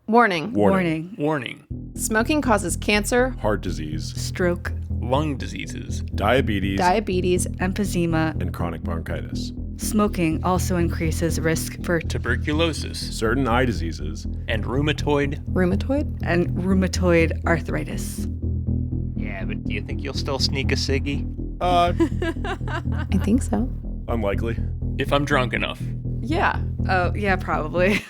Warning. Warning. Smoking causes cancer, Heart disease, Stroke, Lung diseases. diabetes, emphysema, and chronic bronchitis. Smoking also increases risk for Tuberculosis. Certain eye diseases. And rheumatoid. and rheumatoid arthritis. Yeah, but do you think you'll still sneak a ciggy? I think so. Unlikely. If I'm drunk enough. Yeah. Oh, yeah, probably.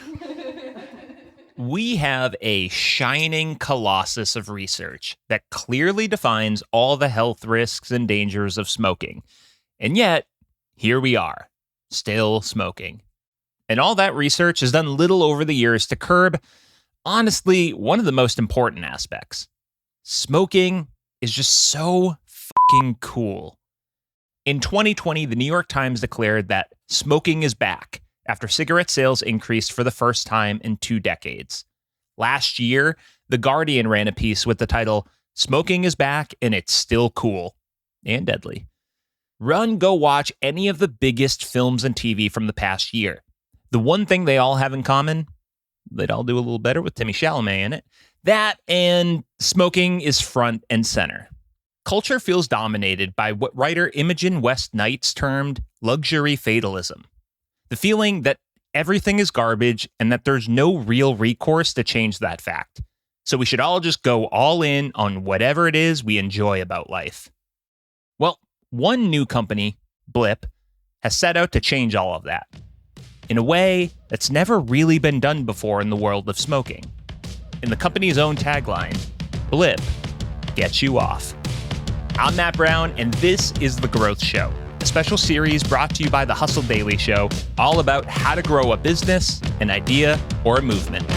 We have a shining colossus of research that clearly defines all the health risks and dangers of smoking. And yet, here we are, still smoking. And all that research has done little over the years to curb, honestly, one of the most important aspects. Smoking is just so fucking cool. In 2020, the New York Times declared that smoking is back after cigarette sales increased for the first time in 2 decades. Last year, The Guardian ran a piece with the title, "Smoking is Back and It's Still Cool and Deadly." Go watch any of the biggest films and TV from the past year. The one thing they all have in common, they'd all do a little better with Timmy Chalamet in it. That and smoking is front and center. Culture feels dominated by what writer Imogen West Knights termed luxury fatalism. The feeling that everything is garbage and that there's no real recourse to change that fact. So we should all just go all in on whatever it is we enjoy about life. Well, one new company, Blip, has set out to change all of that in a way that's never really been done before in the world of smoking. In the company's own tagline, Blip gets you off. I'm Matt Brown, and this is The Growth Show, a special series brought to you by The Hustle Daily Show, all about how to grow a business, an idea, or a movement.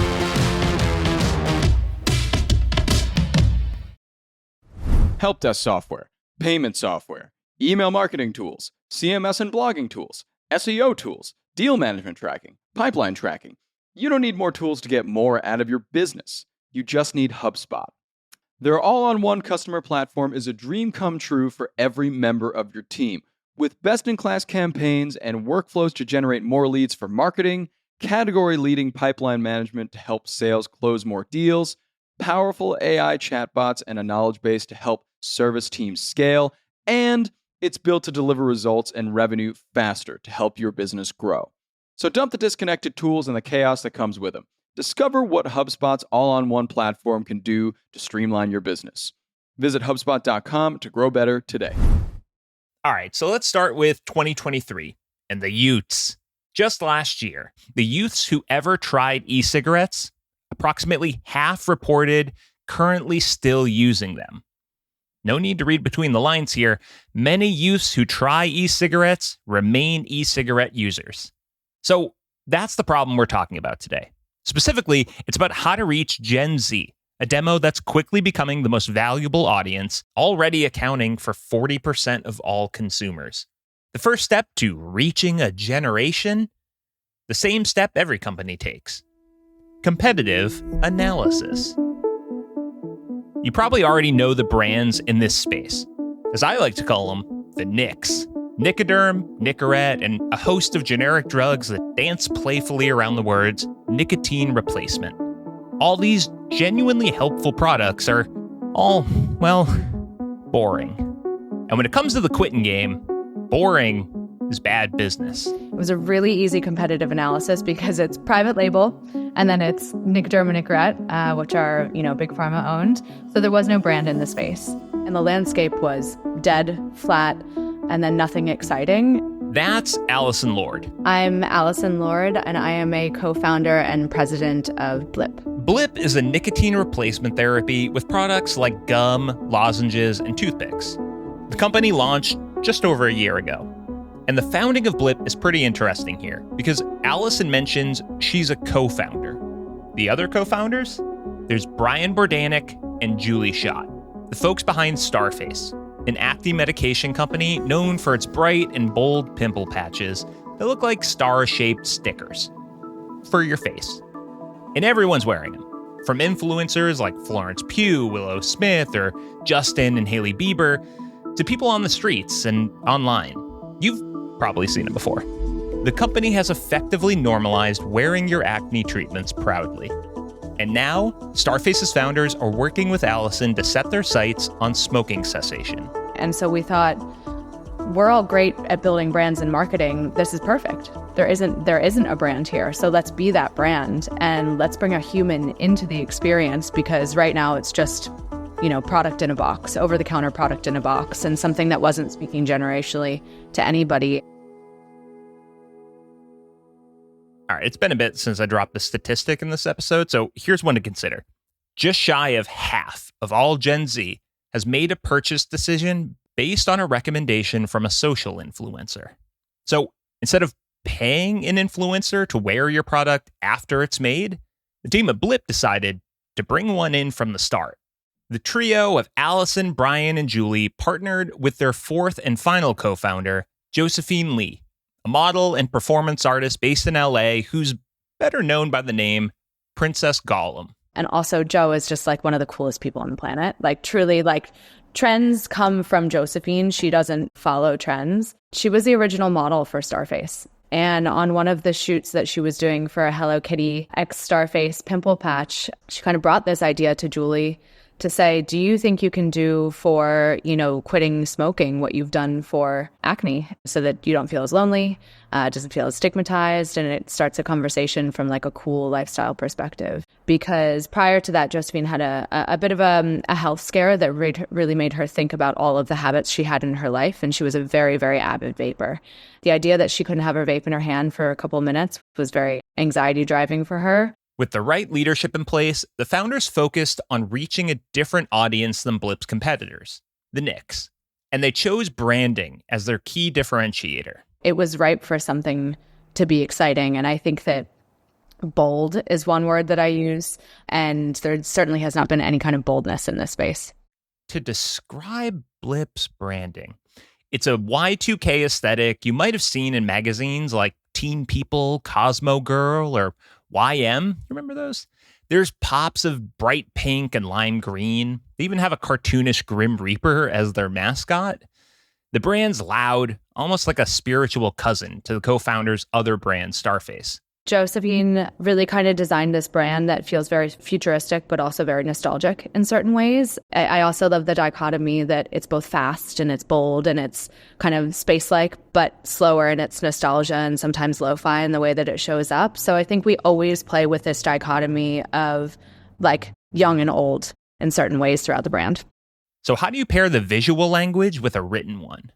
Help desk software, payment software, email marketing tools, CMS and blogging tools, SEO tools, deal management tracking, pipeline tracking. You don't need more tools to get more out of your business. You just need HubSpot. Their all-on-one customer platform is a dream come true for every member of your team, with best-in-class campaigns and workflows to generate more leads for marketing, category-leading pipeline management to help sales close more deals, powerful AI chatbots, and a knowledge base to help service teams scale, and it's built to deliver results and revenue faster to help your business grow. So dump the disconnected tools and the chaos that comes with them. Discover what HubSpot's all-on-one platform can do to streamline your business. Visit HubSpot.com to grow better today. All right, so let's start with 2023 and the youths. Just last year, the youths who ever tried e-cigarettes, approximately half reported currently still using them. No need to read between the lines here. Many youths who try e-cigarettes remain e-cigarette users. So that's the problem we're talking about today. Specifically, it's about how to reach Gen Z, a demo that's quickly becoming the most valuable audience, already accounting for 40% of all consumers. The first step to reaching a generation? The same step every company takes. Competitive analysis. You probably already know the brands in this space, as I like to call them, the Nicks. Nicoderm, Nicorette, and a host of generic drugs that dance playfully around the words nicotine replacement. All these genuinely helpful products are all, well, boring. And when it comes to the quitting game, boring is bad business. It was a really easy competitive analysis because it's private label, and then it's Nicoderm and Nicorette, which are, big pharma owned. So there was no brand in the space. And the landscape was dead, flat, and then nothing exciting. That's Allison Lord. I'm Allison Lord, and I am a co-founder and president of Blip. Blip is a nicotine replacement therapy with products like gum, lozenges, and toothpicks. The company launched just over a year ago. And the founding of Blip is pretty interesting here because Allison mentions she's a co-founder. The other co-founders? There's Brian Bordanik and Julie Schott, the folks behind Starface, an acne medication company known for its bright and bold pimple patches that look like star-shaped stickers for your face. And everyone's wearing them, from influencers like Florence Pugh, Willow Smith, or Justin and Hailey Bieber, to people on the streets and online. You've probably seen it before. The company has effectively normalized wearing your acne treatments proudly. And now, Starface's founders are working with Allison to set their sights on smoking cessation. And so we thought, we're all great at building brands and marketing. This is perfect. There isn't a brand here. So let's be that brand and let's bring a human into the experience, because right now it's just, product in a box, over-the-counter product in a box, and something that wasn't speaking generationally to anybody. All right, it's been a bit since I dropped the statistic in this episode, so here's one to consider. Just shy of half of all Gen Z has made a purchase decision based on a recommendation from a social influencer. So instead of paying an influencer to wear your product after it's made, the team at Blip decided to bring one in from the start. The trio of Allison, Brian, and Julie partnered with their fourth and final co-founder, Josephine Lee, a model and performance artist based in LA who's better known by the name Princess Gollum. And also Joe is just like one of the coolest people on the planet. Like truly, like trends come from Josephine. She doesn't follow trends. She was the original model for Starface. And on one of the shoots that she was doing for a Hello Kitty X Starface pimple patch, she kind of brought this idea to Julie to say, do you think you can do for, quitting smoking what you've done for acne so that you don't feel as lonely, doesn't feel as stigmatized, and it starts a conversation from like a cool lifestyle perspective. Because prior to that, Josephine had a bit of a health scare that really made her think about all of the habits she had in her life, and she was a very, very avid vapor. The idea that she couldn't have her vape in her hand for a couple of minutes was very anxiety driving for her. With the right leadership in place, the founders focused on reaching a different audience than Blip's competitors, the Knicks, and they chose branding as their key differentiator. It was ripe for something to be exciting, and I think that bold is one word that I use, and there certainly has not been any kind of boldness in this space. To describe Blip's branding, it's a Y2K aesthetic you might have seen in magazines like Teen People, Cosmo Girl, or YM, remember those? There's pops of bright pink and lime green. They even have a cartoonish Grim Reaper as their mascot. The brand's loud, almost like a spiritual cousin to the co-founder's other brand, Starface. Josephine really kind of designed this brand that feels very futuristic, but also very nostalgic in certain ways. I also love the dichotomy that it's both fast and it's bold and it's kind of space-like, but slower in its nostalgia and sometimes lo-fi in the way that it shows up. So I think we always play with this dichotomy of like young and old in certain ways throughout the brand. So how do you pair the visual language with a written one?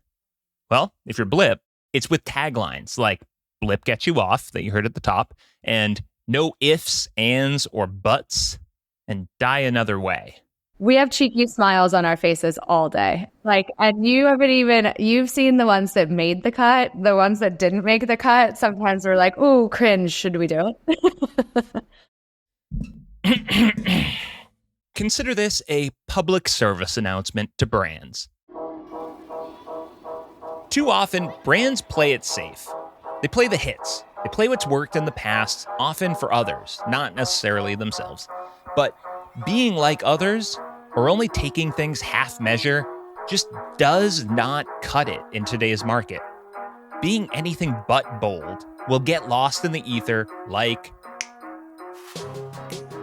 Well, if you're Blip, it's with taglines like Blip gets you off, that you heard at the top, and no ifs, ands, or buts, and die another way. We have cheeky smiles on our faces all day. And you've seen the ones that made the cut, the ones that didn't make the cut. Sometimes we're like, ooh, cringe, should we do it? Consider this a public service announcement to brands. Too often, brands play it safe. They play the hits. They play what's worked in the past, often for others, not necessarily themselves. But being like others, or only taking things half measure, just does not cut it in today's market. Being anything but bold will get lost in the ether like...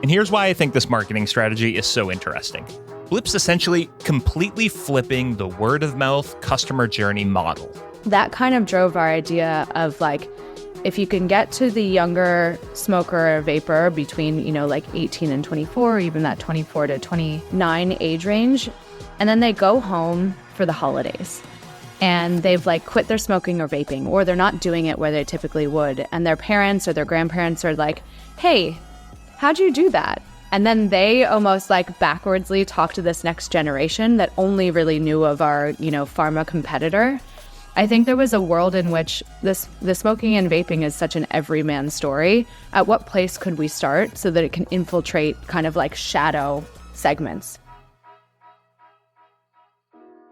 And here's why I think this marketing strategy is so interesting. Blip's essentially completely flipping the word-of-mouth customer journey model. That kind of drove our idea of if you can get to the younger smoker or vapor between, 18 and 24, or even that 24 to 29 age range, and then they go home for the holidays and they've quit their smoking or vaping, or they're not doing it where they typically would. And their parents or their grandparents are like, hey, how'd you do that? And then they almost backwardsly talk to this next generation that only really knew of our, pharma competitor. I think there was a world in which the smoking and vaping is such an everyman story. At what place could we start so that it can infiltrate kind of shadow segments?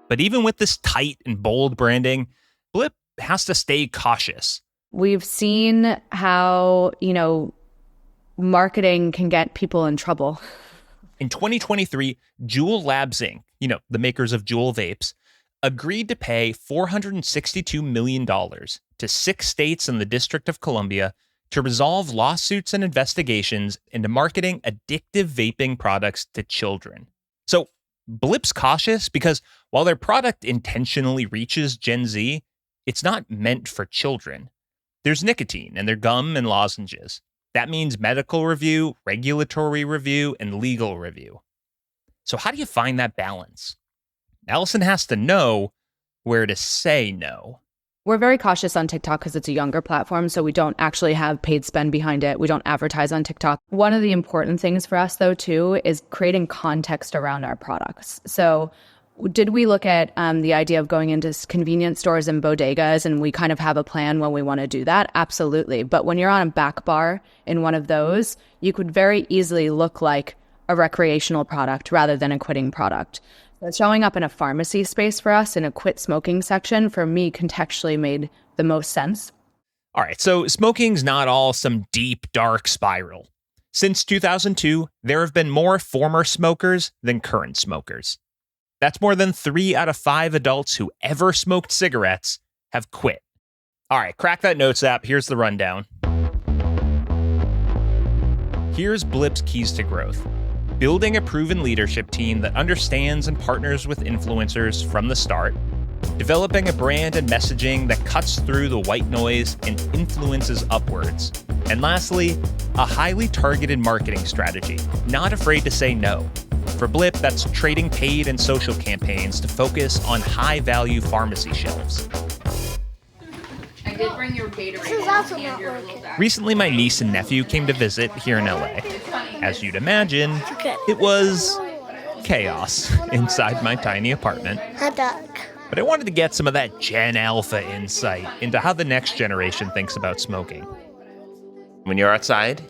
But even with this tight and bold branding, Blip has to stay cautious. We've seen how, marketing can get people in trouble. In 2023, Juul Labs Inc., the makers of Juul vapes, agreed to pay $462 million to 6 states and the District of Columbia to resolve lawsuits and investigations into marketing addictive vaping products to children. So Blip's cautious because while their product intentionally reaches Gen Z, it's not meant for children. There's nicotine in their gum and lozenges. That means medical review, regulatory review, and legal review. So how do you find that balance? Allison has to know where to say no. We're very cautious on TikTok because it's a younger platform, so we don't actually have paid spend behind it. We don't advertise on TikTok. One of the important things for us, though, too, is creating context around our products. So did we look at the idea of going into convenience stores and bodegas, and we kind of have a plan when we want to do that? Absolutely. But when you're on a back bar in one of those, you could very easily look like a recreational product rather than a quitting product. So showing up in a pharmacy space for us in a quit smoking section, for me, contextually made the most sense. All right, so smoking's not all some deep, dark spiral. Since 2002, there have been more former smokers than current smokers. That's more than 3 out of 5 adults who ever smoked cigarettes have quit. All right, crack that notes app. Here's the rundown. Here's Blip's keys to growth. Building a proven leadership team that understands and partners with influencers from the start. Developing a brand and messaging that cuts through the white noise and influences upwards. And lastly, a highly targeted marketing strategy, not afraid to say no. For Blip, that's trading paid and social campaigns to focus on high-value pharmacy shelves. I did bring your Gatorade. This is also not working. Recently, my niece and nephew came to visit here in LA. As you'd imagine, it was chaos inside my tiny apartment. Hot dog. But I wanted to get some of that Gen Alpha insight into how the next generation thinks about smoking. When you're outside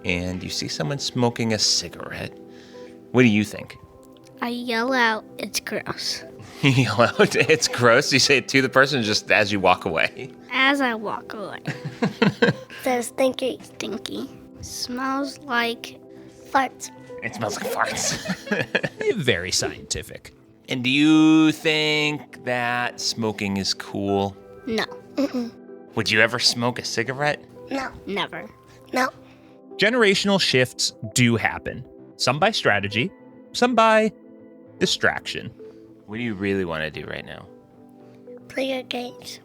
and you see someone smoking a cigarette, what do you think? I yell out, it's gross. You yell out, it's gross? You say it to the person just as you walk away? As I walk away. Says stinky. Stinky. Smells like farts. It smells like farts. Very scientific. And do you think that smoking is cool? No. Mm-mm. Would you ever smoke a cigarette? No. Never. No. Generational shifts do happen. Some by strategy, some by distraction. What do you really want to do right now? Play your games.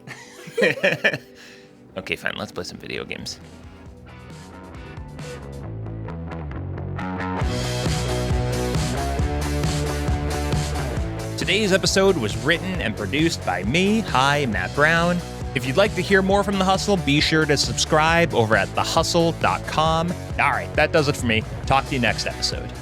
Okay, fine. Let's play some video games. Today's episode was written and produced by me, Matt Brown. If you'd like to hear more from The Hustle, be sure to subscribe over at thehustle.com. All right, that does it for me. Talk to you next episode.